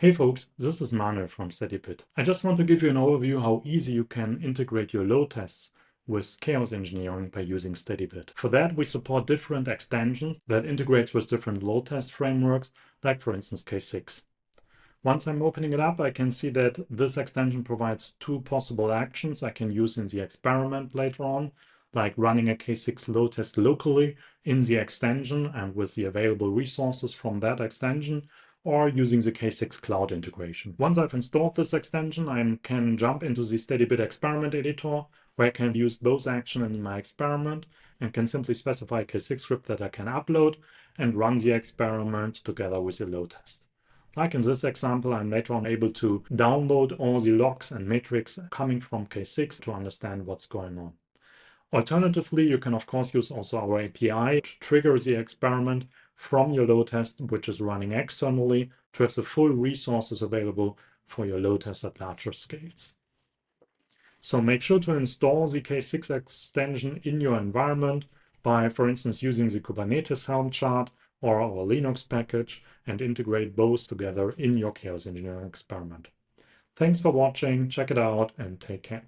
Hey folks, this is Manuel from Steadybit. I just want to give you an overview how easy you can integrate your load tests with chaos engineering by using Steadybit. For that, we support different extensions that integrate with different load test frameworks, like for instance K6. Once I'm opening it up, I can see that this extension provides two possible actions I can use in the experiment later on, like running a K6 load test locally in the extension and with the available resources from that extension, or using the K6 cloud integration. Once I've installed this extension, I can jump into the Steadybit experiment editor, where I can use both actions in my experiment and can simply specify a K6 script that I can upload and run the experiment together with the load test. Like in this example, I'm later on able to download all the logs and metrics coming from K6 to understand what's going on. Alternatively, you can of course use also our API to trigger the experiment from your load test, which is running externally, to have the full resources available for your load test at larger scales. So make sure to install the K6 extension in your environment by, for instance, using the Kubernetes Helm chart or our Linux package, and integrate both together in your chaos engineering experiment. Thanks for watching, check it out, and take care.